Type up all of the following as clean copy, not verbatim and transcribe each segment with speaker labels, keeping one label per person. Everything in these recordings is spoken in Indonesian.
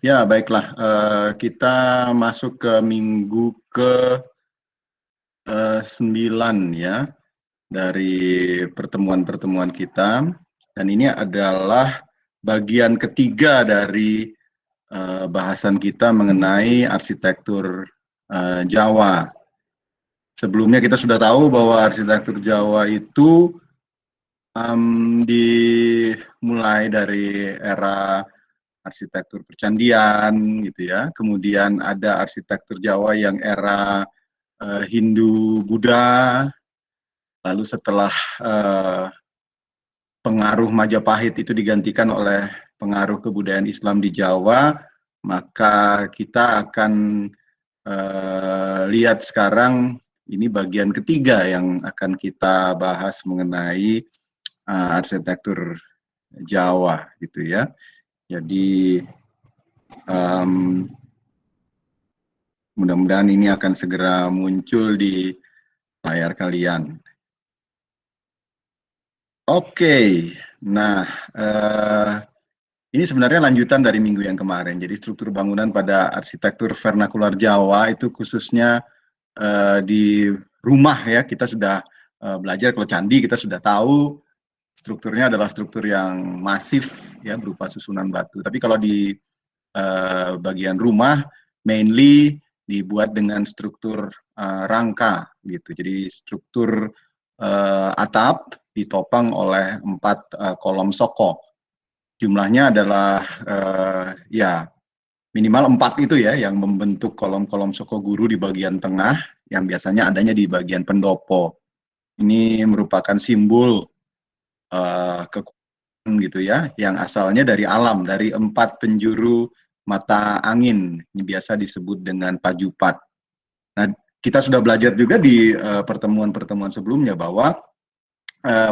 Speaker 1: Ya, baiklah. Kita masuk ke minggu ke 9 ya dari pertemuan-pertemuan kita. Dan ini adalah bagian ketiga dari bahasan kita mengenai arsitektur Jawa. Sebelumnya kita sudah tahu bahwa arsitektur Jawa itu dimulai dari era arsitektur percandian gitu ya. Kemudian ada arsitektur Jawa yang era Hindu Buddha. Lalu setelah pengaruh Majapahit itu digantikan oleh pengaruh kebudayaan Islam di Jawa, maka kita akan lihat sekarang ini bagian ketiga yang akan kita bahas mengenai arsitektur Jawa gitu ya. Jadi mudah-mudahan ini akan segera muncul di layar kalian. Oke, nah ini sebenarnya lanjutan dari minggu yang kemarin. Jadi struktur bangunan pada arsitektur vernakular Jawa itu khususnya di rumah ya, kita sudah belajar. Kalau candi kita sudah tahu strukturnya adalah struktur yang masif ya, berupa susunan batu. Tapi kalau di bagian rumah mainly dibuat dengan struktur rangka gitu. Jadi struktur atap ditopang oleh 4 kolom soko. Jumlahnya adalah ya minimal 4 itu ya, yang membentuk kolom-kolom soko guru di bagian tengah, yang biasanya adanya di bagian pendopo. Ini merupakan simbol kekuatan gitu ya, yang asalnya dari alam, dari 4 penjuru mata angin, ini biasa disebut dengan pajupat. Nah, kita sudah belajar juga di pertemuan-pertemuan sebelumnya bahwa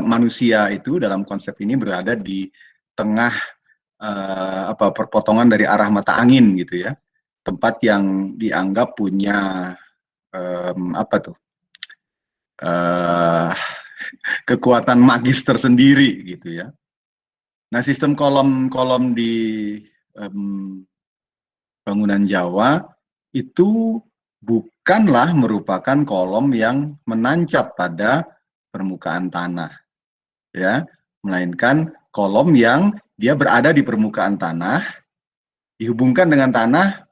Speaker 1: manusia itu dalam konsep ini berada di tengah perpotongan dari arah mata angin gitu ya, tempat yang dianggap punya kekuatan magis tersendiri gitu ya. Nah, sistem kolom-kolom di bangunan Jawa itu bukanlah merupakan kolom yang menancap pada permukaan tanah, ya, melainkan kolom yang dia berada di permukaan tanah, dihubungkan dengan tanah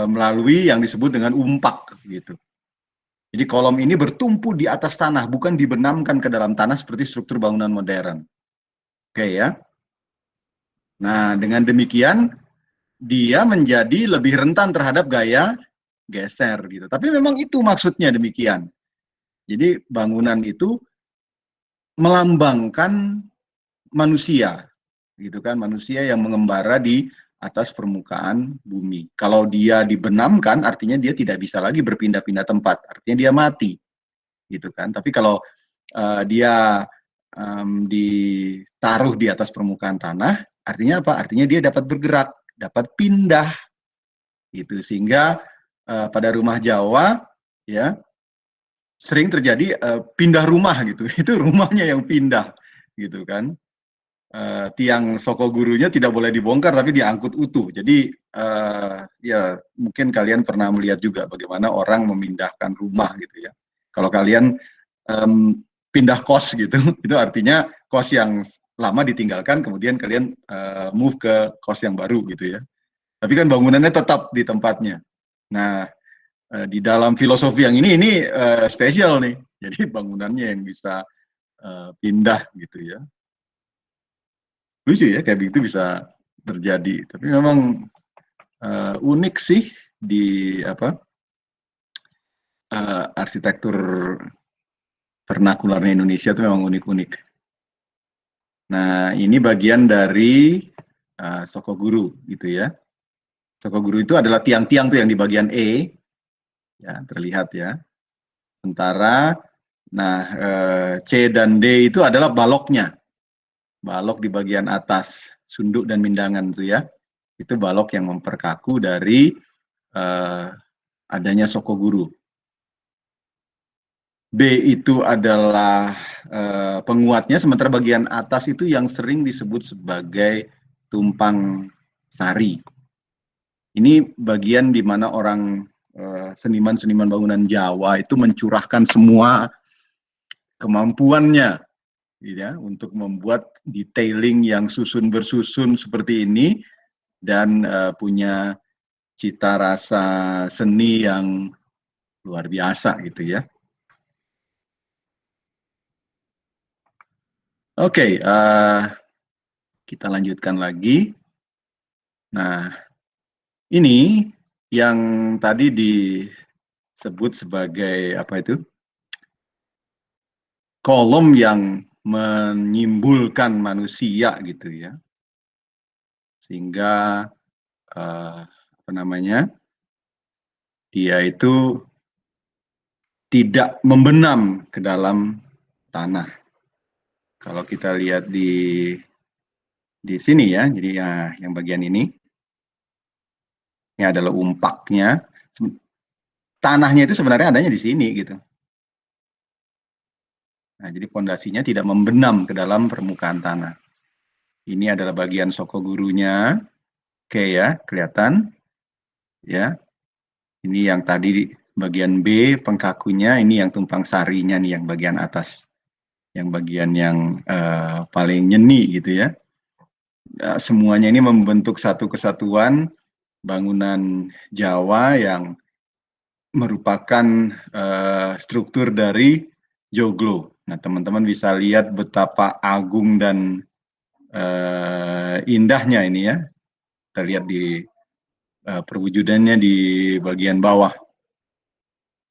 Speaker 1: melalui yang disebut dengan umpak gitu. Jadi kolom ini bertumpu di atas tanah, bukan dibenamkan ke dalam tanah seperti struktur bangunan modern. Oke ya. Nah, dengan demikian dia menjadi lebih rentan terhadap gaya geser gitu. Tapi memang itu maksudnya demikian. Jadi bangunan itu melambangkan manusia, gitu kan, manusia yang mengembara di atas permukaan bumi. Kalau dia dibenamkan, artinya dia tidak bisa lagi berpindah-pindah tempat, artinya dia mati, gitu kan. Tapi kalau dia ditaruh di atas permukaan tanah, artinya apa? Artinya dia dapat bergerak, dapat pindah, gitu. Sehingga pada rumah Jawa, ya, sering terjadi pindah rumah gitu. Itu rumahnya yang pindah, gitu kan. Tiang soko gurunya tidak boleh dibongkar tapi diangkut utuh. Jadi ya mungkin kalian pernah melihat juga bagaimana orang memindahkan rumah gitu ya. Kalau kalian pindah kos gitu, itu artinya kos yang lama ditinggalkan, kemudian kalian move ke kos yang baru gitu ya. Tapi kan bangunannya tetap di tempatnya. Nah, di dalam filosofi yang ini spesial nih. Jadi bangunannya yang bisa pindah gitu ya. Lucu ya, kayak begitu bisa terjadi. Tapi memang unik sih di arsitektur vernakularnya Indonesia itu memang unik-unik. Nah, ini bagian dari soko guru gitu ya. Soko guru itu adalah tiang-tiang tuh yang di bagian E, ya terlihat ya. Sementara, nah C dan D itu adalah baloknya. Balok di bagian atas, sunduk dan mindangan tuh ya. Itu balok yang memperkaku dari adanya soko guru. B itu adalah penguatnya, sementara bagian atas itu yang sering disebut sebagai tumpang sari. Ini bagian di mana orang seniman-seniman bangunan Jawa itu mencurahkan semua kemampuannya, ya, untuk membuat detailing yang susun bersusun seperti ini dan punya cita rasa seni yang luar biasa gitu ya. Oke, kita lanjutkan lagi. Nah, ini yang tadi disebut sebagai apa itu? Kolom yang menyimpulkan manusia gitu ya. Sehingga apa namanya? Dia itu tidak membenam ke dalam tanah. Kalau kita lihat di sini ya, jadi ya, yang bagian ini adalah umpaknya. Tanahnya itu sebenarnya adanya di sini gitu. Nah, jadi pondasinya tidak membenam ke dalam permukaan tanah. Ini adalah bagian sokogurunya. Oke ya, kelihatan ya. Ini yang tadi bagian B pengkakunya, ini yang tumpang sarinya nih yang bagian atas. Yang bagian yang paling nyeni gitu ya. Semuanya ini membentuk satu kesatuan bangunan Jawa yang merupakan struktur dari joglo. Nah, teman-teman bisa lihat betapa agung dan indahnya ini ya. Kita lihat di perwujudannya di bagian bawah.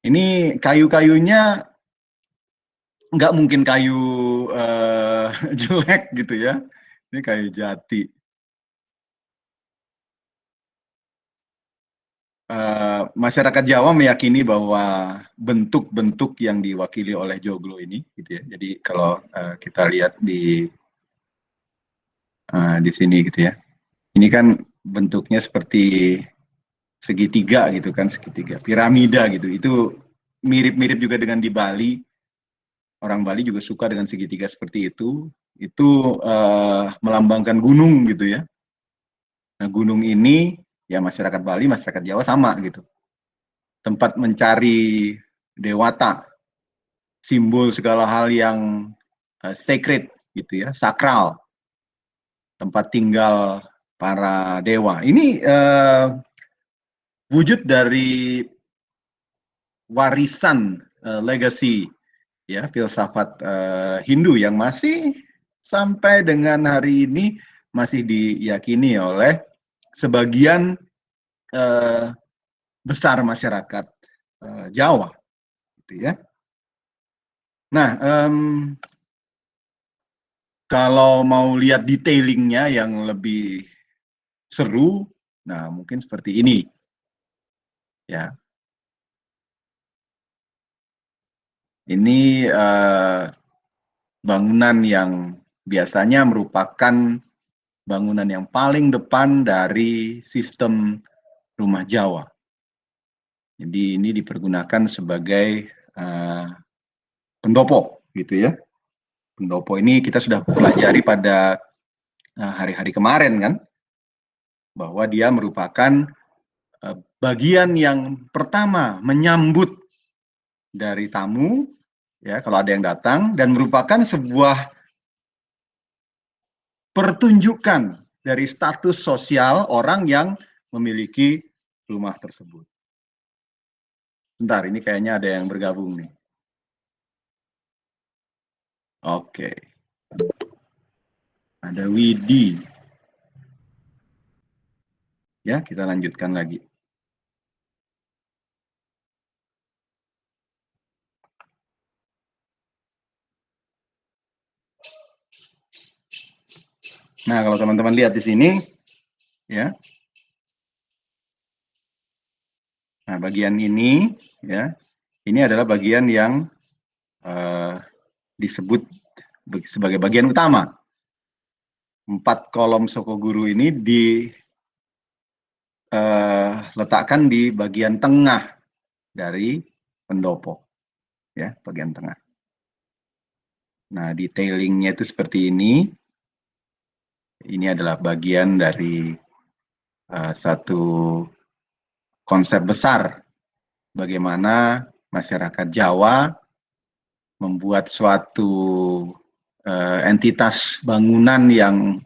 Speaker 1: Ini kayu-kayunya nggak mungkin kayu jelek gitu ya. Ini kayu jati. Masyarakat Jawa meyakini bahwa bentuk-bentuk yang diwakili oleh joglo ini, gitu ya. Jadi kalau kita lihat di sini gitu ya, ini kan bentuknya seperti segitiga gitu kan, segitiga piramida gitu. Itu mirip-mirip juga dengan di Bali. Orang Bali juga suka dengan segitiga seperti itu. Itu melambangkan gunung gitu ya. Nah, gunung ini ya masyarakat Bali, masyarakat Jawa sama gitu. Tempat mencari dewata, simbol segala hal yang sacred gitu ya, sakral, tempat tinggal para dewa. Ini wujud dari warisan legacy ya filsafat Hindu yang masih sampai dengan hari ini masih diyakini oleh sebagian besar masyarakat Jawa, gitu ya. Nah, kalau mau lihat detailingnya yang lebih seru, nah mungkin seperti ini, ya. Ini bangunan yang biasanya merupakan bangunan yang paling depan dari sistem rumah Jawa. Jadi ini dipergunakan sebagai pendopo, gitu ya. Pendopo ini kita sudah pelajari pada hari-hari kemarin kan, bahwa dia merupakan bagian yang pertama menyambut dari tamu, ya kalau ada yang datang, dan merupakan sebuah pertunjukan dari status sosial orang yang memiliki rumah tersebut. Bentar, ini kayaknya ada yang bergabung nih. Oke. Ada Widi. Ya, kita lanjutkan lagi. Nah, kalau teman-teman lihat di sini, ya. Nah, bagian ini, ya, ini adalah bagian yang disebut sebagai bagian utama. 4 kolom Sokoguru ini diletakkan di bagian tengah dari pendopo, ya, bagian tengah. Nah, detailingnya itu seperti ini. Ini adalah bagian dari satu konsep besar bagaimana masyarakat Jawa membuat suatu entitas bangunan yang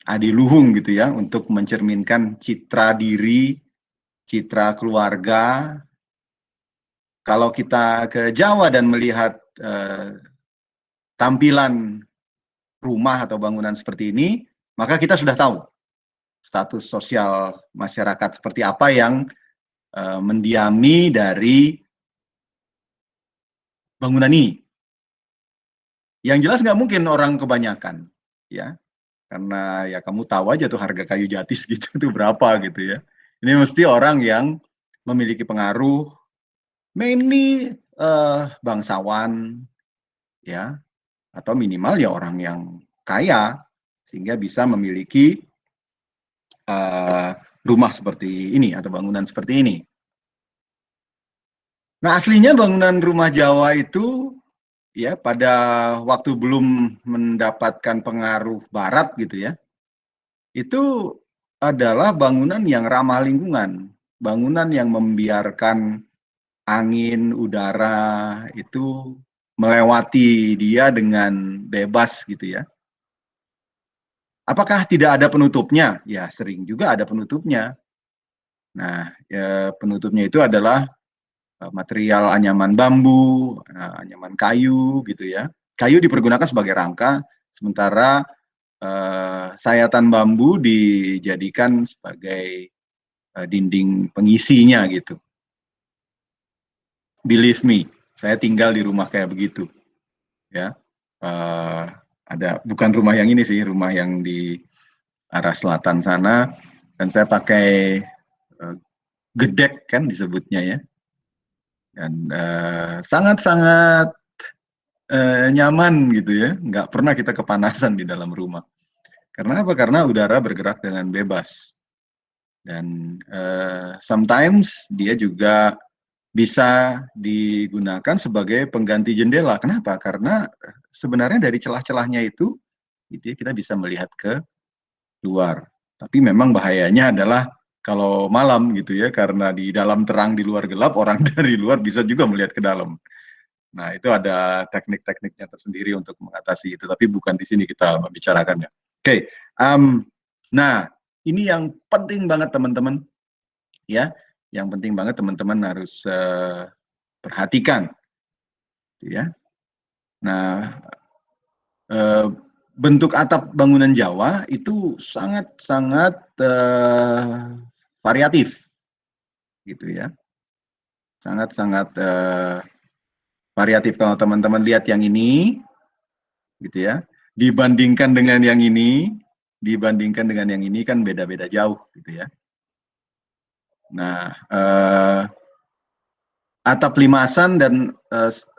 Speaker 1: adiluhung gitu ya, untuk mencerminkan citra diri, citra keluarga. Kalau kita ke Jawa dan melihat tampilan rumah atau bangunan seperti ini, maka kita sudah tahu status sosial masyarakat seperti apa yang mendiami dari bangunan ini. Yang jelas nggak mungkin orang kebanyakan, ya, karena ya kamu tahu aja tuh harga kayu jati segitu tuh berapa gitu ya. Ini mesti orang yang memiliki pengaruh, mainly bangsawan, ya, atau minimal ya orang yang kaya sehingga bisa memiliki rumah seperti ini atau bangunan seperti ini. Nah, aslinya bangunan rumah Jawa itu ya pada waktu belum mendapatkan pengaruh barat gitu ya, itu adalah bangunan yang ramah lingkungan, bangunan yang membiarkan angin, udara itu melewati dia dengan bebas gitu ya. Apakah tidak ada penutupnya? Ya, sering juga ada penutupnya. Nah, ya, penutupnya itu adalah material anyaman bambu, anyaman kayu gitu ya. Kayu dipergunakan sebagai rangka, sementara sayatan bambu dijadikan sebagai dinding pengisinya gitu. Believe me, saya tinggal di rumah kayak begitu, ya. Ada bukan rumah yang ini sih, rumah yang di arah selatan sana, dan saya pakai gedek kan disebutnya ya, dan sangat-sangat nyaman gitu ya, nggak pernah kita kepanasan di dalam rumah. Karena apa? Karena udara bergerak dengan bebas. Dan sometimes dia juga bisa digunakan sebagai pengganti jendela. Kenapa? Karena sebenarnya dari celah-celahnya itu ya, kita bisa melihat ke luar. Tapi memang bahayanya adalah kalau malam gitu ya, karena di dalam terang, di luar gelap, orang dari luar bisa juga melihat ke dalam. Nah, itu ada teknik-tekniknya tersendiri untuk mengatasi itu, tapi bukan di sini kita membicarakannya. Oke, nah ini yang penting banget teman-teman, ya, yang penting banget teman-teman harus perhatikan, ya. Nah, bentuk atap bangunan Jawa itu sangat-sangat variatif, gitu ya, sangat-sangat variatif. Kalau teman-teman lihat yang ini, gitu ya, dibandingkan dengan yang ini, kan beda-beda jauh gitu ya. Nah, atap limasan dan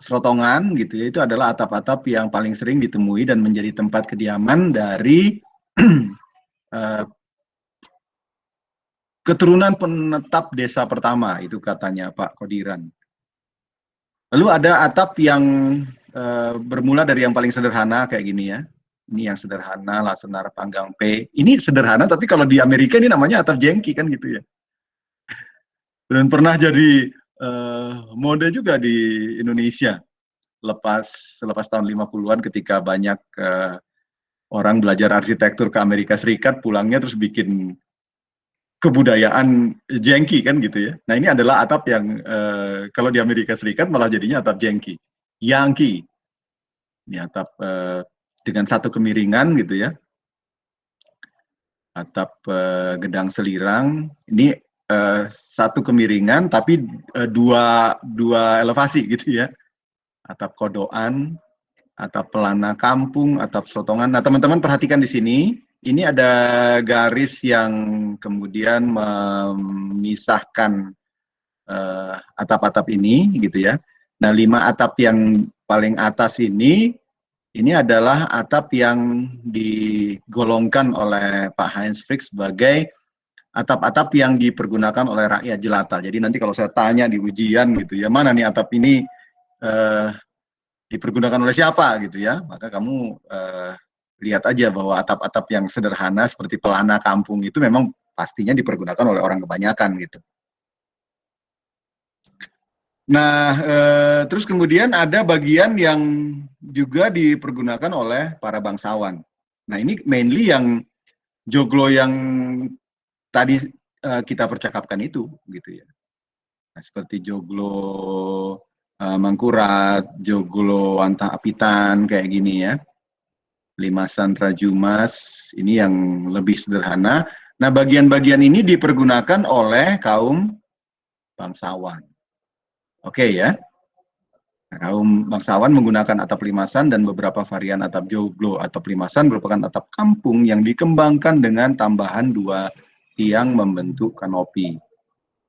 Speaker 1: serotongan gitu ya, itu adalah atap-atap yang paling sering ditemui dan menjadi tempat kediaman dari keturunan penetap desa pertama, itu katanya Pak Kodiran. Lalu ada atap yang bermula dari yang paling sederhana kayak gini ya. Ini yang sederhana, lah senar panggang P. Ini sederhana, tapi kalau di Amerika ini namanya atap jengki kan gitu ya. Dan pernah jadi mode juga di Indonesia selepas tahun 50-an ketika banyak orang belajar arsitektur ke Amerika Serikat, pulangnya terus bikin kebudayaan jengki kan gitu ya. Nah, ini adalah atap yang kalau di Amerika Serikat malah jadinya atap jengki, Yankee. Ini atap dengan satu kemiringan gitu ya, atap gedang selirang. Ini satu kemiringan tapi dua elevasi gitu ya. Atap kodoan, atap pelana kampung, atap serotongan. Nah, teman-teman perhatikan di sini, ini ada garis yang kemudian memisahkan atap-atap ini gitu ya. Nah, 5 atap yang paling atas ini adalah atap yang digolongkan oleh Pak Heinz Frick sebagai atap-atap yang dipergunakan oleh rakyat jelata. Jadi nanti kalau saya tanya di ujian gitu ya, mana nih atap ini dipergunakan oleh siapa gitu ya, maka kamu lihat aja bahwa atap-atap yang sederhana seperti pelana kampung itu memang pastinya dipergunakan oleh orang kebanyakan gitu. Nah, terus kemudian ada bagian yang juga dipergunakan oleh para bangsawan. Nah, ini mainly yang joglo yang tadi kita percakapkan itu, gitu ya. Nah, seperti joglo Mangkurat, joglo Antah Apitan, kayak gini ya. Limasan Trajumas, ini yang lebih sederhana. Nah, bagian-bagian ini dipergunakan oleh kaum bangsawan. Oke ya. Nah, kaum bangsawan menggunakan atap limasan dan beberapa varian atap joglo atap limasan merupakan atap kampung yang dikembangkan dengan tambahan 2 tiang membentuk kanopi.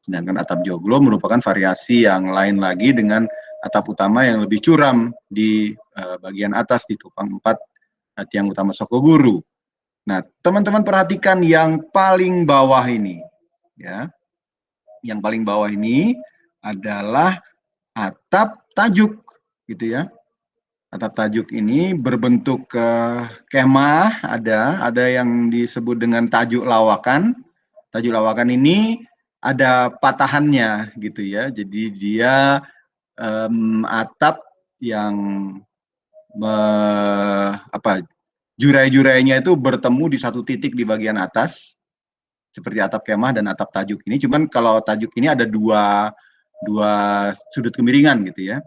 Speaker 1: Sedangkan atap joglo merupakan variasi yang lain lagi dengan atap utama yang lebih curam di bagian atas ditopang 4 tiang utama Sokoguru. Nah, teman-teman perhatikan yang paling bawah ini, ya. Yang paling bawah ini adalah atap tajuk, gitu ya. Atap tajuk ini berbentuk kemah, ada yang disebut dengan tajuk lawakan. Tajuk lawakan ini ada patahannya, gitu ya. Jadi dia atap yang jurai-jurainya itu bertemu di satu titik di bagian atas, seperti atap kemah dan atap tajuk ini. Cuman kalau tajuk ini ada dua sudut kemiringan gitu ya.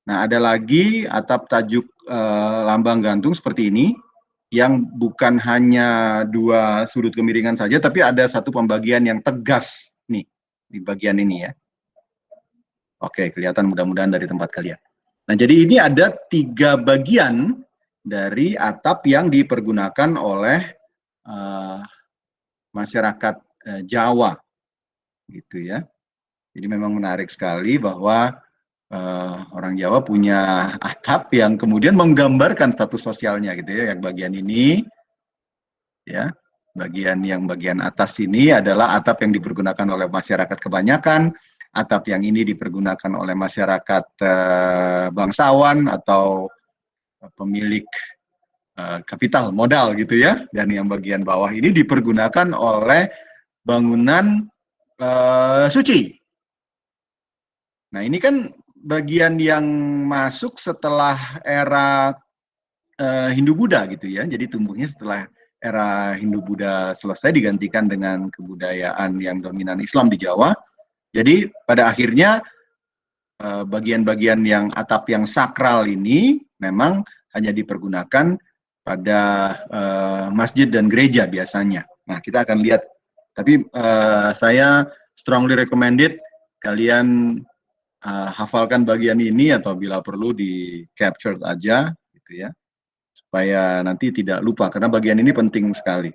Speaker 1: Nah, ada lagi atap tajuk lambang gantung seperti ini, yang bukan hanya 2 sudut kemiringan saja, tapi ada satu pembagian yang tegas nih di bagian ini ya. Oke, kelihatan mudah-mudahan dari tempat kalian. Nah, jadi ini ada 3 bagian dari atap yang dipergunakan oleh masyarakat Jawa, gitu ya. Jadi memang menarik sekali bahwa orang Jawa punya atap yang kemudian menggambarkan status sosialnya, gitu ya. Yang bagian ini, ya, bagian atas ini adalah atap yang dipergunakan oleh masyarakat kebanyakan. Atap yang ini dipergunakan oleh masyarakat bangsawan atau pemilik kapital modal gitu ya, dan yang bagian bawah ini dipergunakan oleh bangunan suci. Nah, ini kan bagian yang masuk setelah era Hindu-Buddha gitu ya, jadi tumbuhnya setelah era Hindu-Buddha selesai digantikan dengan kebudayaan yang dominan Islam di Jawa. Jadi pada akhirnya bagian-bagian yang atap yang sakral ini memang hanya dipergunakan pada masjid dan gereja biasanya. Nah, kita akan lihat. Tapi saya strongly recommended kalian hafalkan bagian ini atau bila perlu di capture aja, gitu ya, supaya nanti tidak lupa karena bagian ini penting sekali.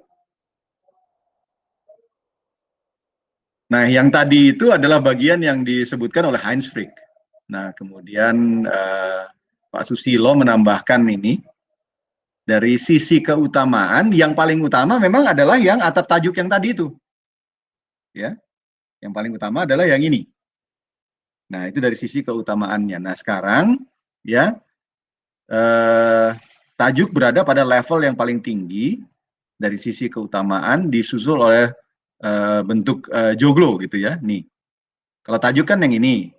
Speaker 1: Nah, yang tadi itu adalah bagian yang disebutkan oleh Heinz Frick. Nah, kemudian Pak Susilo menambahkan ini, dari sisi keutamaan, yang paling utama memang adalah yang atap tajuk yang tadi itu. Ya, yang paling utama adalah yang ini. Nah, itu dari sisi keutamaannya. Nah, sekarang, ya, tajuk berada pada level yang paling tinggi dari sisi keutamaan, disusul oleh bentuk joglo gitu ya. Nih, kalau tajuk kan yang ini,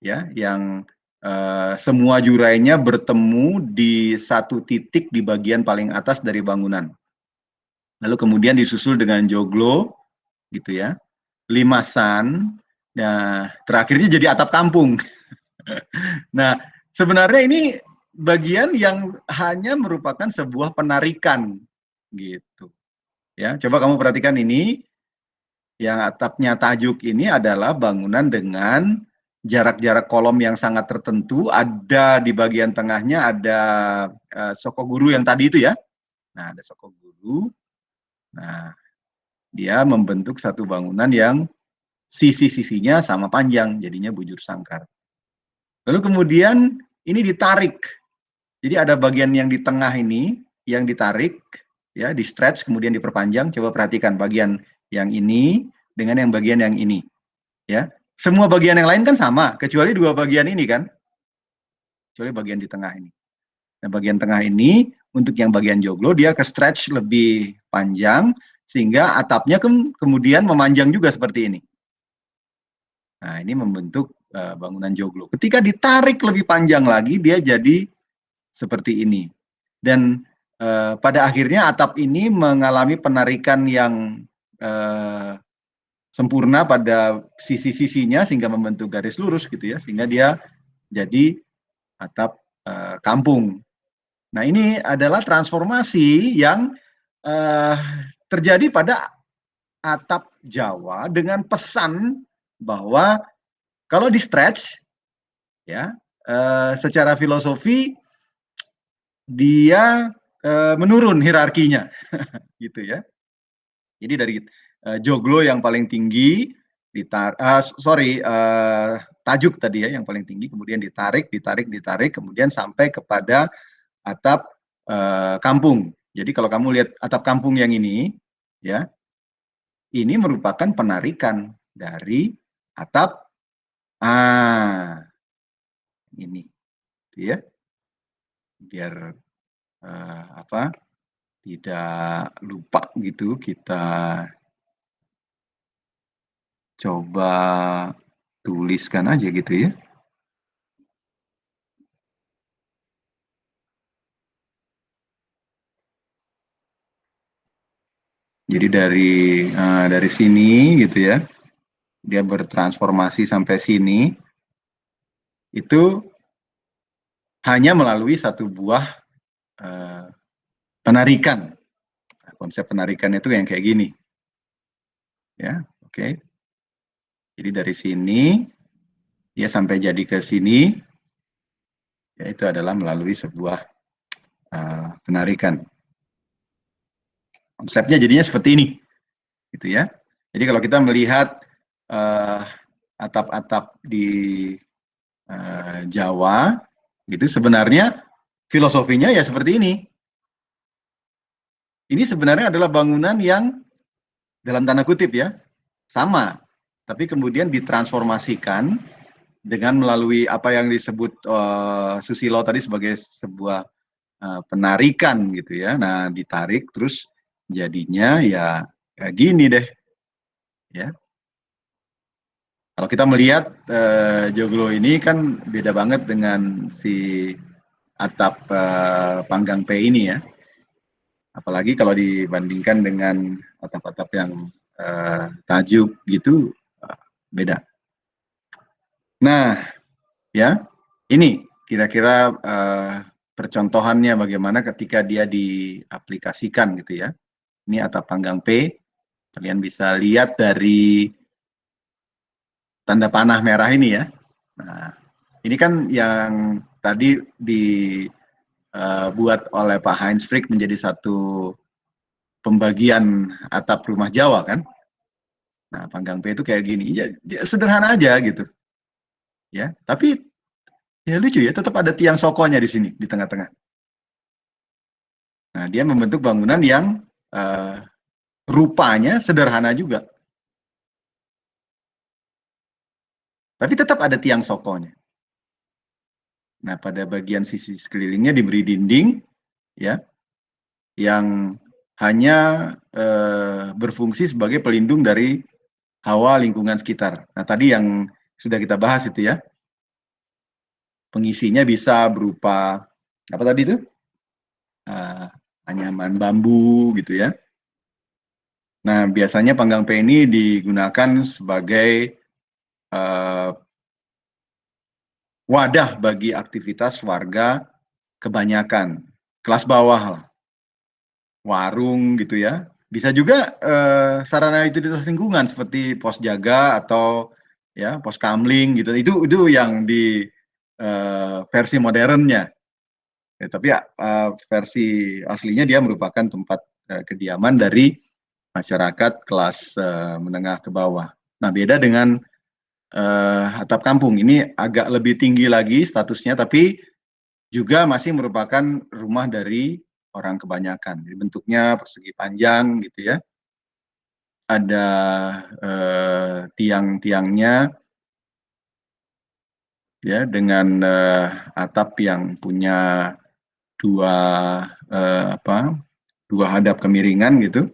Speaker 1: ya, yang semua jurainya bertemu di satu titik di bagian paling atas dari bangunan. Lalu kemudian disusul dengan joglo, gitu ya, limasan, nah terakhirnya jadi atap kampung. Nah, sebenarnya ini bagian yang hanya merupakan sebuah penarikan, gitu. Ya, coba kamu perhatikan ini, yang atapnya tajuk ini adalah bangunan dengan jarak-jarak kolom yang sangat tertentu. Ada di bagian tengahnya ada Sokoguru yang tadi itu ya. Nah, ada Sokoguru. Nah, dia membentuk satu bangunan yang sisi-sisinya sama panjang, jadinya bujur sangkar. Lalu kemudian ini ditarik. Jadi ada bagian yang di tengah ini yang ditarik, ya, di stretch kemudian diperpanjang. Coba perhatikan bagian yang ini dengan yang bagian yang ini, ya. Semua bagian yang lain kan sama, kecuali 2 bagian ini kan, kecuali bagian di tengah ini. Nah, bagian tengah ini untuk yang bagian joglo dia ke stretch lebih panjang sehingga atapnya kemudian memanjang juga seperti ini. Nah, ini membentuk bangunan joglo. Ketika ditarik lebih panjang lagi, dia jadi seperti ini. Dan pada akhirnya atap ini mengalami penarikan yang sempurna pada sisi-sisinya sehingga membentuk garis lurus gitu ya, sehingga dia jadi atap kampung. Nah, ini adalah transformasi yang terjadi pada atap Jawa dengan pesan bahwa kalau di stretch ya secara filosofi dia menurun hierarkinya gitu ya. Jadi dari joglo yang paling tinggi tajuk tadi ya yang paling tinggi, kemudian ditarik, kemudian sampai kepada atap kampung. Jadi kalau kamu lihat atap kampung yang ini, ya, ini merupakan penarikan dari atap ini, ya, biar tidak lupa gitu, kita coba tuliskan aja gitu ya. Jadi dari sini gitu ya, dia bertransformasi sampai sini, itu hanya melalui satu buah penarikan. Nah, konsep penarikan itu yang kayak gini, ya, oke. Jadi dari sini dia sampai jadi ke sini, ya itu adalah melalui sebuah penarikan. Konsepnya jadinya seperti ini, gitu ya. Jadi kalau kita melihat atap-atap di Jawa, gitu sebenarnya filosofinya ya seperti ini. Ini sebenarnya adalah bangunan yang dalam tanda kutip ya sama, tapi kemudian ditransformasikan dengan melalui apa yang disebut Susilo tadi sebagai sebuah penarikan gitu ya. Nah, ditarik terus jadinya ya kayak gini deh, ya. Kalau kita melihat joglo ini kan beda banget dengan si atap Panggang P ini ya. Apalagi kalau dibandingkan dengan atap-atap yang tajuk gitu, beda. Nah, ya, ini kira-kira percontohannya bagaimana ketika dia diaplikasikan gitu ya. Ini atap Panggang P, kalian bisa lihat dari tanda panah merah ini ya. Nah, ini kan yang tadi dibuat oleh Pak Heinz Frick menjadi satu pembagian atap rumah Jawa kan. Nah, Panggang P itu kayak gini, ya, sederhana aja gitu. Ya, tapi ya lucu ya, tetap ada tiang sokonya di sini di tengah-tengah. Nah, dia membentuk bangunan yang rupanya sederhana juga. Tapi tetap ada tiang sokonya. Nah, pada bagian sisi sekelilingnya diberi dinding, ya, yang hanya berfungsi sebagai pelindung dari hawa lingkungan sekitar. Nah, tadi yang sudah kita bahas itu ya, pengisinya bisa berupa apa tadi itu? Anyaman bambu gitu ya. Nah, biasanya Panggang P ini digunakan sebagai wadah bagi aktivitas warga kebanyakan, kelas bawah lah, warung gitu ya. Bisa juga sarana utilitas lingkungan seperti pos jaga atau ya pos kamling gitu. Itu yang di versi modernnya. Ya, tapi versi aslinya dia merupakan tempat kediaman dari masyarakat kelas menengah ke bawah. Nah, beda dengan atap kampung. Ini agak lebih tinggi lagi statusnya, tapi juga masih merupakan rumah dari orang kebanyakan. Jadi bentuknya persegi panjang gitu ya. Ada tiang-tiangnya ya dengan atap yang punya dua hadap kemiringan gitu.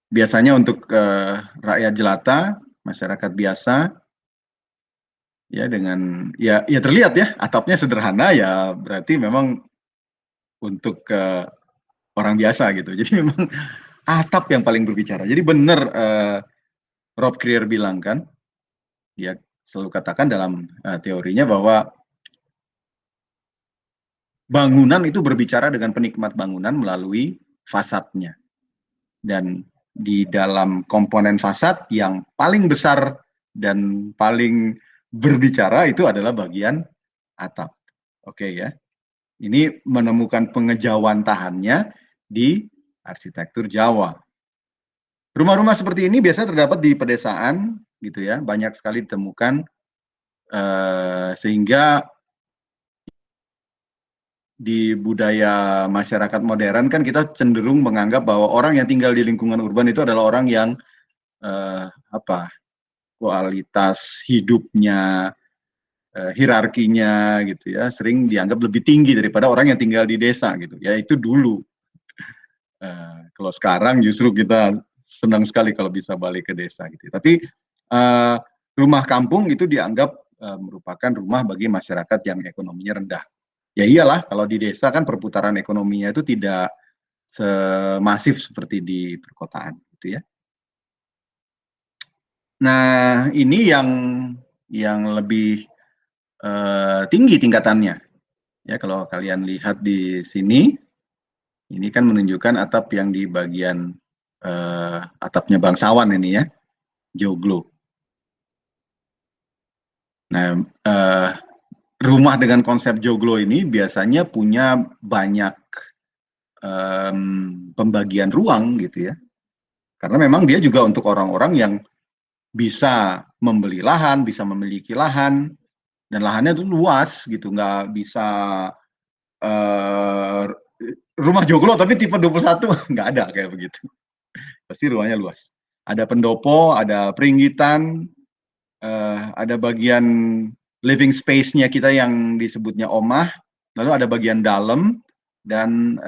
Speaker 1: biasanya untuk rakyat jelata, masyarakat biasa, ya dengan ya terlihat ya atapnya sederhana, ya berarti memang untuk orang biasa gitu. Jadi memang atap yang paling berbicara. Jadi benar Rob Creer bilang kan, dia selalu katakan dalam teorinya bahwa bangunan itu berbicara dengan penikmat bangunan melalui fasadnya. Dan di dalam komponen fasad yang paling besar dan paling berbicara itu adalah bagian atap. Oke ya. Ini menemukan pengejawantahannya di arsitektur Jawa. Rumah-rumah seperti ini biasa terdapat di pedesaan gitu ya, banyak sekali ditemukan sehingga di budaya masyarakat modern kan kita cenderung menganggap bahwa orang yang tinggal di lingkungan urban itu adalah orang yang kualitas hidupnya, hierarkinya gitu ya, sering dianggap lebih tinggi daripada orang yang tinggal di desa gitu. Ya itu dulu. Kalau sekarang justru kita senang sekali kalau bisa balik ke desa gitu. Tapi rumah kampung itu dianggap merupakan rumah bagi masyarakat yang ekonominya rendah. Ya iyalah, kalau di desa kan perputaran ekonominya itu tidak semasif seperti di perkotaan gitu ya. Nah, ini yang lebih tinggi tingkatannya. Ya, kalau kalian lihat di sini, ini kan menunjukkan atap yang di bagian atapnya bangsawan ini ya, joglo. Nah, rumah dengan konsep joglo ini biasanya punya banyak pembagian ruang gitu ya. Karena memang dia juga untuk orang-orang yang bisa membeli lahan, bisa memiliki lahan, dan lahannya itu luas gitu, nggak bisa rumah joglo tapi tipe 21, nggak ada kayak begitu. Pasti ruangnya luas. Ada pendopo, ada peringgitan, ada bagian living space-nya kita yang disebutnya omah, lalu ada bagian dalam dan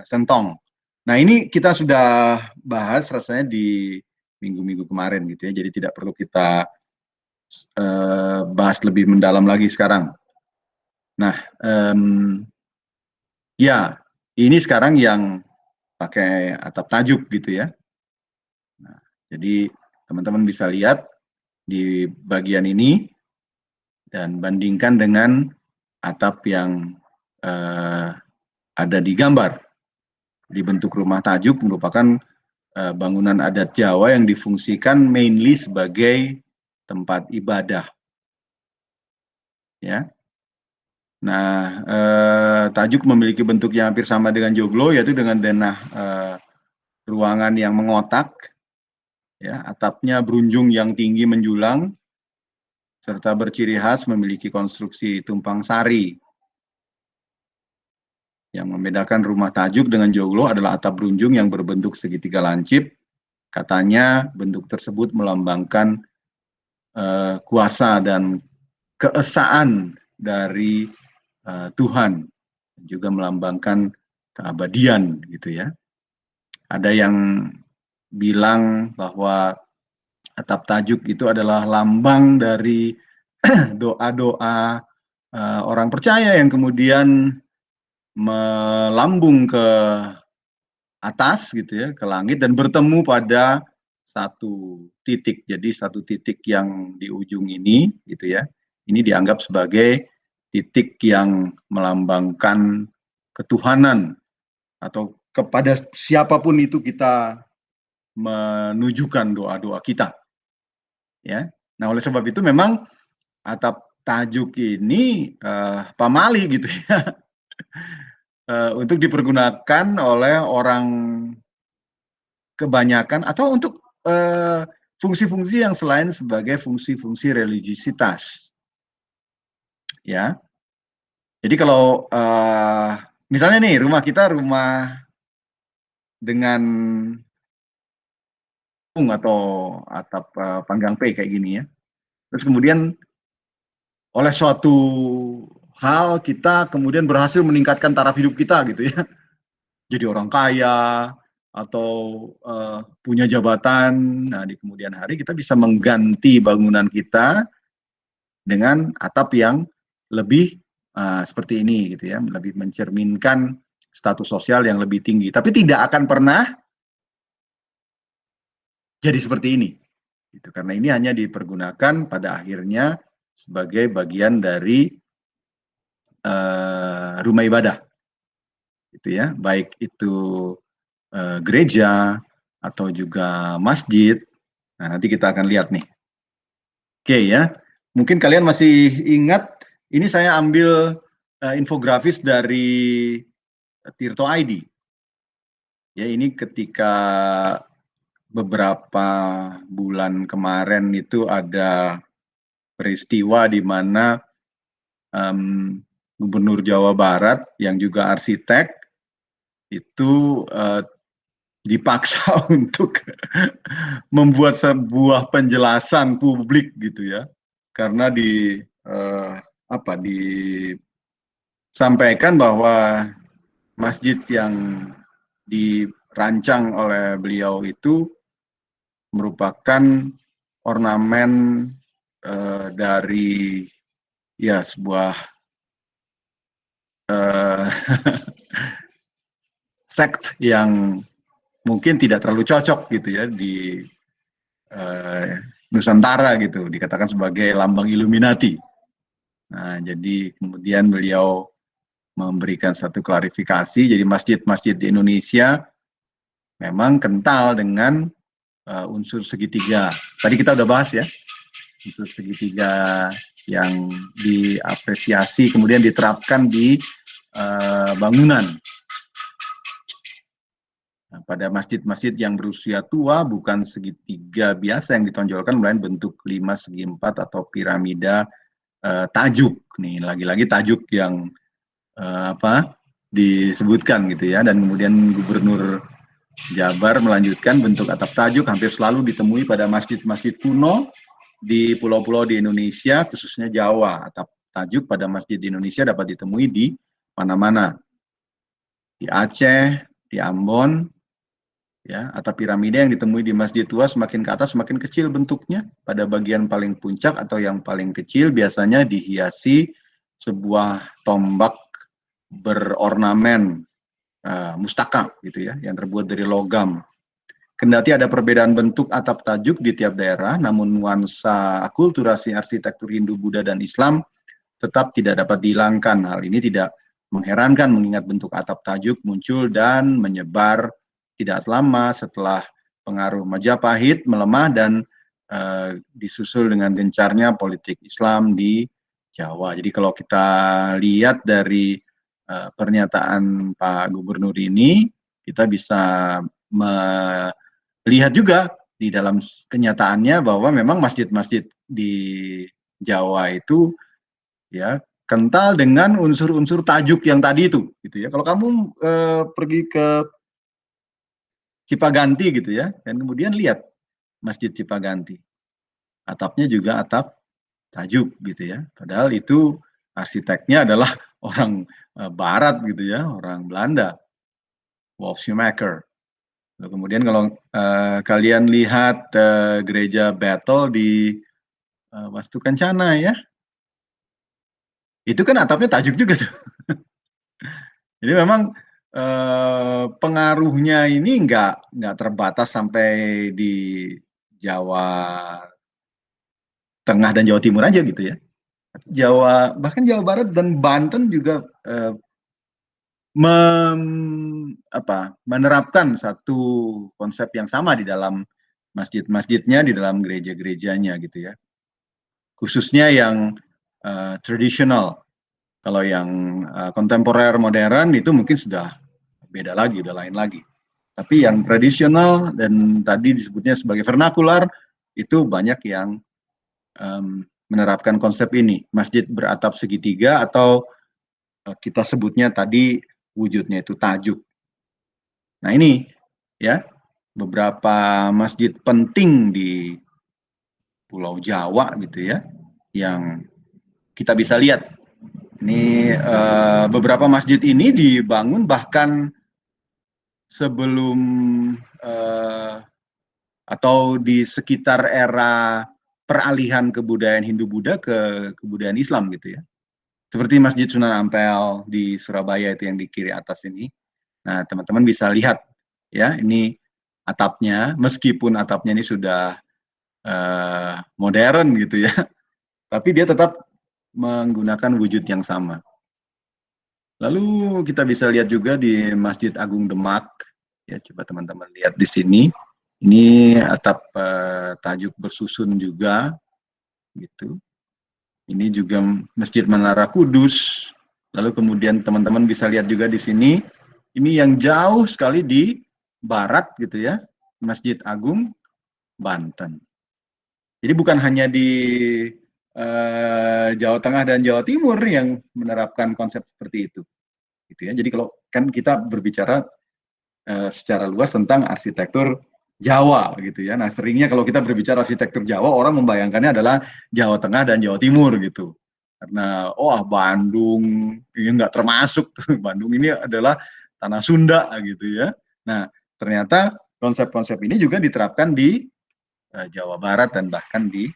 Speaker 1: sentong. Nah ini kita sudah bahas rasanya di minggu-minggu kemarin gitu ya, jadi tidak perlu kita bahas lebih mendalam lagi sekarang. Nah, ya ini sekarang yang pakai atap tajuk gitu ya. Nah, jadi teman-teman bisa lihat di bagian ini dan bandingkan dengan atap yang ada di gambar. Di bentuk rumah tajuk merupakan bangunan adat Jawa yang difungsikan mainly sebagai tempat ibadah. Ya. Nah, tajuk memiliki bentuk yang hampir sama dengan joglo, yaitu dengan denah ruangan yang mengotak, ya, atapnya berunjung yang tinggi menjulang, serta berciri khas memiliki konstruksi tumpang sari. Yang membedakan rumah tajuk dengan joglo adalah atap berunjung yang berbentuk segitiga lancip. Katanya bentuk tersebut melambangkan kuasa dan keesaan dari Tuhan, juga melambangkan keabadian gitu ya. Ada yang bilang bahwa atap tajuk itu adalah lambang dari doa-doa orang percaya yang kemudian melambung ke atas gitu ya, ke langit dan bertemu pada satu titik. Jadi satu titik yang di ujung ini gitu ya, ini dianggap sebagai titik yang melambangkan ketuhanan atau kepada siapapun itu kita menunjukkan doa-doa kita. Ya. Nah, oleh sebab itu memang atap tajuk ini pamali gitu ya. Untuk dipergunakan oleh orang kebanyakan atau untuk fungsi-fungsi yang selain sebagai fungsi-fungsi religiusitas. Ya. Jadi kalau misalnya nih rumah kita rumah dengan atau atap panggang P kayak gini ya. Terus kemudian oleh suatu hal kita kemudian berhasil meningkatkan taraf hidup kita gitu ya. Jadi orang kaya, atau punya jabatan. Nah, di kemudian hari kita bisa mengganti bangunan kita dengan atap yang lebih seperti ini gitu ya, lebih mencerminkan status sosial yang lebih tinggi. Tapi tidak akan pernah jadi seperti ini. Gitu, karena ini hanya dipergunakan pada akhirnya sebagai bagian dari rumah ibadah. Gitu ya, baik itu gereja atau juga masjid. Nah, nanti kita akan lihat nih. Oke ya, mungkin kalian masih ingat, ini saya ambil infografis dari Tirto ID. Ya, ini ketika beberapa bulan kemarin itu ada peristiwa di mana Gubernur Jawa Barat yang juga arsitek itu dipaksa untuk membuat sebuah penjelasan publik gitu ya, karena disampaikan bahwa masjid yang dirancang oleh beliau itu merupakan ornamen dari ya sebuah sekt yang mungkin tidak terlalu cocok gitu ya di Nusantara gitu, dikatakan sebagai lambang Illuminati. Nah, jadi kemudian beliau memberikan satu klarifikasi, jadi masjid-masjid di Indonesia memang kental dengan unsur segitiga. Tadi kita udah bahas ya, unsur segitiga yang diapresiasi kemudian diterapkan di bangunan. Nah, pada masjid-masjid yang berusia tua bukan segitiga biasa yang ditonjolkan, melainkan bentuk 5 segi 4 atau piramida tajuk. Nih lagi-lagi tajuk yang disebutkan gitu ya. Dan kemudian Gubernur Jabar melanjutkan, bentuk atap tajuk hampir selalu ditemui pada masjid-masjid kuno di pulau-pulau di Indonesia, khususnya Jawa. Atap tajuk pada masjid di Indonesia dapat ditemui di mana-mana. Di Aceh, di Ambon, ya, atap piramida yang ditemui di masjid tua semakin ke atas semakin kecil bentuknya. Pada bagian paling puncak atau yang paling kecil biasanya dihiasi sebuah tombak berornamen mustaka gitu ya, yang terbuat dari logam. Kendati ada perbedaan bentuk atap tajuk di tiap daerah, namun nuansa akulturasi arsitektur Hindu, Buddha, dan Islam tetap tidak dapat dihilangkan. Hal ini tidak mengherankan mengingat bentuk atap tajuk muncul dan menyebar tidak lama setelah pengaruh Majapahit melemah dan disusul dengan gencarnya politik Islam di Jawa. Jadi kalau kita lihat dari pernyataan Pak Gubernur ini, kita bisa melihat juga di dalam kenyataannya bahwa memang masjid-masjid di Jawa itu ya kental dengan unsur-unsur tajuk yang tadi itu gitu ya. Kalau kamu pergi ke Cipaganti gitu ya, dan kemudian lihat Masjid Cipaganti, atapnya juga atap tajuk gitu ya, padahal itu arsiteknya adalah orang Barat gitu ya, orang Belanda, Wolf Schumacher. Lalu kemudian kalau kalian lihat gereja Bethel di Wastu Kencana ya, itu kan atapnya tajuk juga tuh. Jadi memang pengaruhnya ini nggak terbatas sampai di Jawa Tengah dan Jawa Timur aja gitu ya. Bahkan Jawa Barat dan Banten juga menerapkan satu konsep yang sama di dalam masjid-masjidnya, di dalam gereja-gerejanya gitu ya. Khususnya yang tradisional. Kalau yang kontemporer modern itu mungkin sudah beda lagi, udah lain lagi. Tapi yang tradisional dan tadi disebutnya sebagai vernakular itu banyak yang menerapkan konsep ini, masjid beratap segitiga atau kita sebutnya tadi wujudnya itu tajuk. Nah ini ya beberapa masjid penting di Pulau Jawa gitu ya, yang kita bisa lihat. Ini beberapa masjid ini dibangun bahkan sebelum atau di sekitar era peralihan kebudayaan Hindu-Buddha ke kebudayaan Islam gitu ya. Seperti Masjid Sunan Ampel di Surabaya itu yang di kiri atas ini. Nah, teman-teman bisa lihat ya, ini atapnya, meskipun atapnya ini sudah modern gitu ya, tapi dia tetap menggunakan wujud yang sama. Lalu kita bisa lihat juga di Masjid Agung Demak, ya coba teman-teman lihat di sini. Ini atap tajuk bersusun juga, gitu. Ini juga Masjid Menara Kudus. Lalu kemudian teman-teman bisa lihat juga di sini, ini yang jauh sekali di barat gitu ya, Masjid Agung Banten. Jadi bukan hanya di Jawa Tengah dan Jawa Timur yang menerapkan konsep seperti itu, gitu ya. Jadi kalau kan kita berbicara secara luas tentang arsitektur Jawa gitu ya. Nah seringnya kalau kita berbicara arsitektur Jawa, orang membayangkannya adalah Jawa Tengah dan Jawa Timur gitu. Karena Bandung ini nggak termasuk, Bandung ini adalah tanah Sunda gitu ya. Nah ternyata konsep-konsep ini juga diterapkan di Jawa Barat dan bahkan di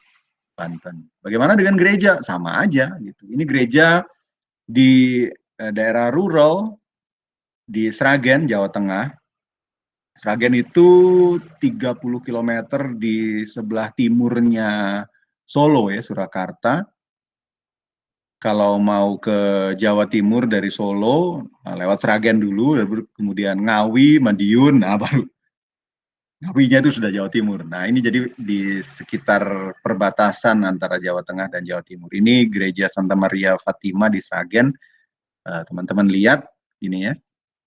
Speaker 1: Banten. Bagaimana dengan gereja? Sama aja gitu. Ini gereja di daerah rural di Sragen, Jawa Tengah. Sragen itu 30 km di sebelah timurnya Solo ya, Surakarta. Kalau mau ke Jawa Timur dari Solo, lewat Sragen dulu, kemudian Ngawi, Madiun, nah baru Ngawinya itu sudah Jawa Timur. Nah ini jadi di sekitar perbatasan antara Jawa Tengah dan Jawa Timur. Ini gereja Santa Maria Fatima di Sragen. Teman-teman lihat ini ya.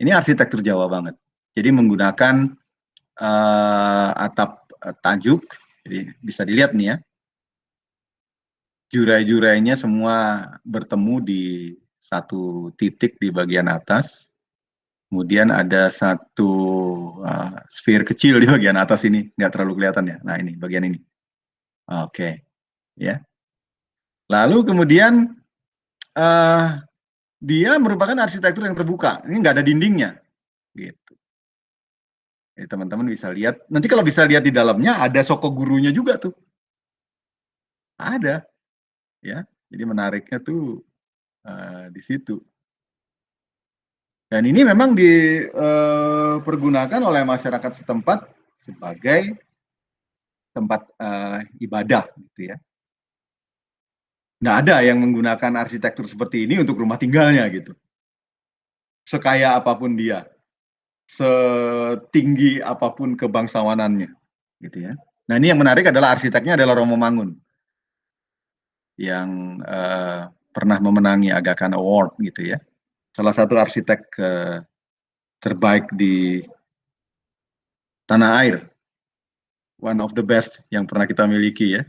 Speaker 1: Ini arsitektur Jawa banget. Jadi menggunakan atap tajuk, jadi bisa dilihat nih ya, jurai-jurainya semua bertemu di satu titik di bagian atas, kemudian ada satu sphere kecil di bagian atas ini, nggak terlalu kelihatan ya, nah ini bagian ini, oke, ya. Lalu kemudian dia merupakan arsitektur yang terbuka, ini nggak ada dindingnya, gitu. Jadi teman-teman bisa lihat, nanti kalau bisa lihat di dalamnya ada soko gurunya juga tuh. Ada, ya. Jadi menariknya tuh di situ. Dan ini memang dipergunakan oleh masyarakat setempat sebagai tempat ibadah, gitu ya. Nggak ada yang menggunakan arsitektur seperti ini untuk rumah tinggalnya, gitu. Sekaya apapun dia, setinggi apapun kebangsawanannya, gitu ya. Nah ini yang menarik adalah arsiteknya adalah Romo Mangun, yang pernah memenangi Aga Khan Award gitu ya. Salah satu arsitek terbaik di tanah air. One of the best yang pernah kita miliki ya.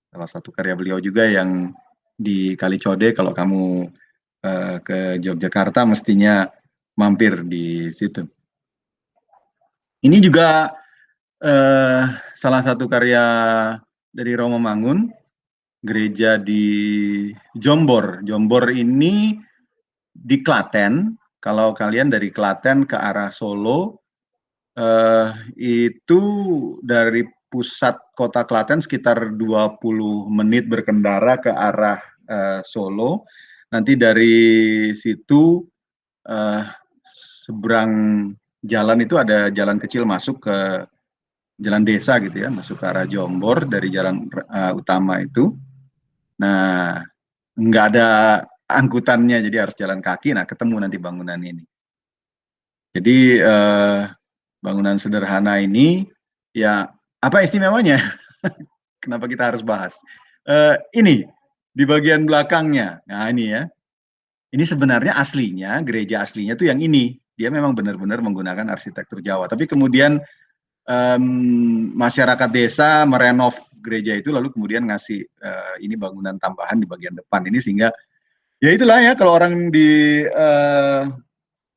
Speaker 1: Salah satu karya beliau juga yang di Kalicode, kalau kamu ke Yogyakarta mestinya mampir di situ. Ini juga salah satu karya dari Romo Mangun, gereja di Jombor. Jombor ini di Klaten. Kalau kalian dari Klaten ke arah Solo, itu dari pusat kota Klaten sekitar 20 menit berkendara ke arah Solo. Nanti dari situ seberang jalan itu ada jalan kecil masuk ke jalan desa gitu ya, masuk ke arah Jombor dari jalan utama itu. Nah, nggak ada angkutannya, jadi harus jalan kaki. Nah, ketemu nanti bangunan ini. Jadi bangunan sederhana ini, ya apa istimewanya? Kenapa kita harus bahas? Ini di bagian belakangnya. Nah ini ya, ini sebenarnya aslinya gereja aslinya tuh yang ini. Dia memang benar-benar menggunakan arsitektur Jawa. Tapi kemudian masyarakat desa merenov gereja itu, lalu kemudian ngasih ini bangunan tambahan di bagian depan ini, sehingga ya itulah ya, kalau orang di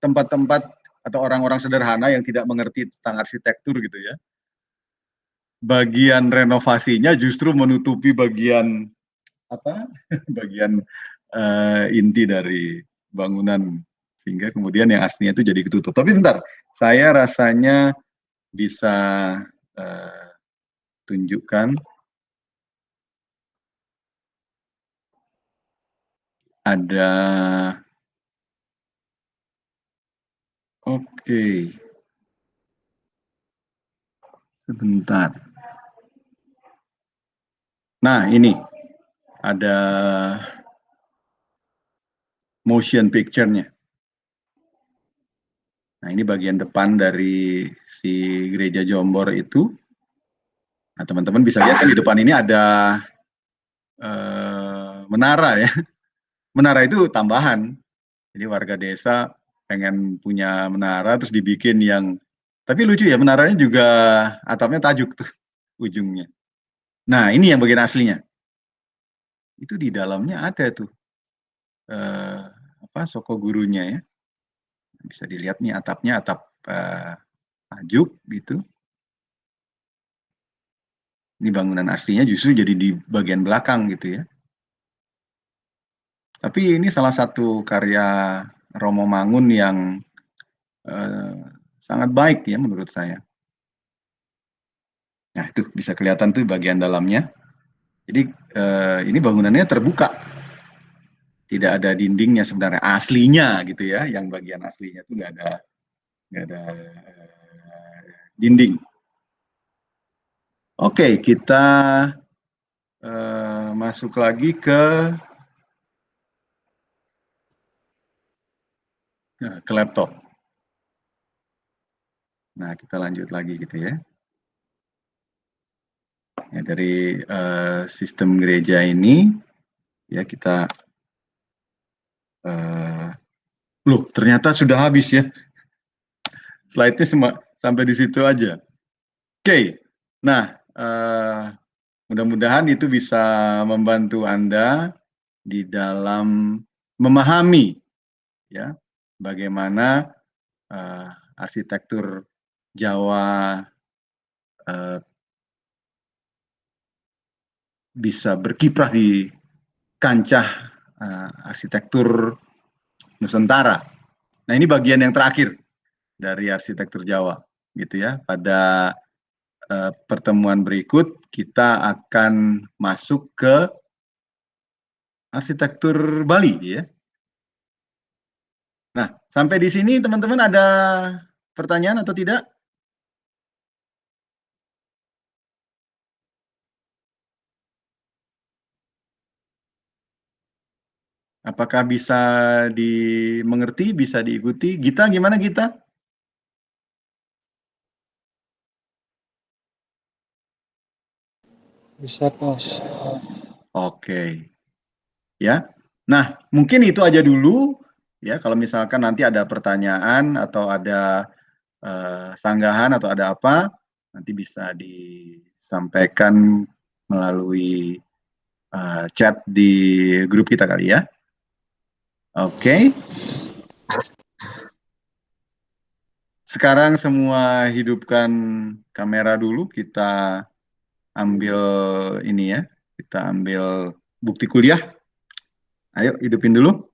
Speaker 1: tempat-tempat atau orang-orang sederhana yang tidak mengerti tentang arsitektur gitu ya, bagian renovasinya justru menutupi bagian apa bagian inti dari bangunan, sehingga kemudian yang aslinya itu jadi ketutup. Tapi bentar, Saya rasanya bisa tunjukkan ada, oke, sebentar. Nah, ini ada motion picture-nya. Nah, ini bagian depan dari si gereja Jombor itu. Nah, teman-teman bisa lihat kan di depan ini ada menara ya. Menara itu tambahan. Jadi warga desa pengen punya menara terus dibikin yang, tapi lucu ya, menaranya juga atapnya tajuk tuh ujungnya. Nah, ini yang bagian aslinya. Itu di dalamnya ada tuh Soko Gurunya ya. Bisa dilihat nih atapnya, atap tajuk gitu. Ini bangunan aslinya justru jadi di bagian belakang gitu ya. Tapi ini salah satu karya Romo Mangun yang sangat baik ya menurut saya. Nah, itu bisa kelihatan tuh bagian dalamnya. Jadi ini bangunannya terbuka. Tidak ada dindingnya sebenarnya aslinya gitu ya. Yang bagian aslinya tuh nggak ada dinding. Oke, kita masuk lagi ke laptop. Nah, kita lanjut lagi gitu ya. Ya, dari sistem gereja ini ya kita loh, ternyata sudah habis ya. Slide-nya sampai di situ aja. Oke. Nah, mudah-mudahan itu bisa membantu Anda di dalam memahami ya bagaimana arsitektur Jawa bisa berkiprah di kancah arsitektur Nusantara. Nah, ini bagian yang terakhir dari arsitektur Jawa, gitu ya. Pada pertemuan berikut kita akan masuk ke arsitektur Bali, ya. Nah, sampai di sini teman-teman ada pertanyaan atau tidak? Apakah bisa dimengerti, bisa diikuti? Gita, gimana Gita?
Speaker 2: Bisa, Bos.
Speaker 1: Oke. Ya. Nah, mungkin itu aja dulu ya. Kalau misalkan nanti ada pertanyaan atau ada sanggahan atau ada apa, nanti bisa disampaikan melalui chat di grup kita kali ya. Oke. Sekarang semua hidupkan kamera dulu, kita ambil ini ya, kita ambil bukti kuliah. Ayo hidupin dulu.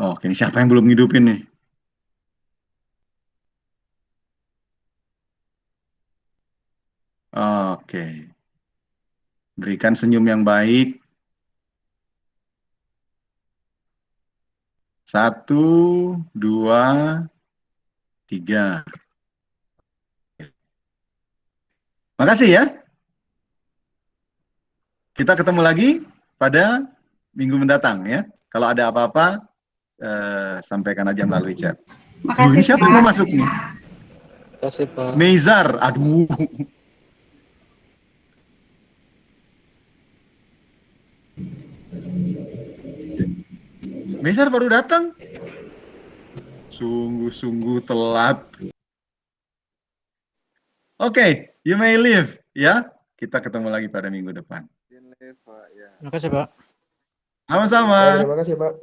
Speaker 1: Oke, ini siapa yang belum hidupin nih? Oke. Berikan senyum yang baik. 1, 2, 3. Makasih ya. Kita ketemu lagi pada minggu mendatang ya. Kalau ada apa-apa, sampaikan aja melalui chat.
Speaker 3: Makasih,
Speaker 1: ini siapa yang mau masuk nih?
Speaker 2: Makasih, Pak.
Speaker 1: Meizar, aduh. Meizar baru datang. Sungguh-sungguh telat. Oke, you may leave ya. Kita ketemu lagi pada minggu depan.
Speaker 2: Terima
Speaker 3: Makasih, Pak.
Speaker 1: Sama-sama.
Speaker 2: Terima kasih, Pak.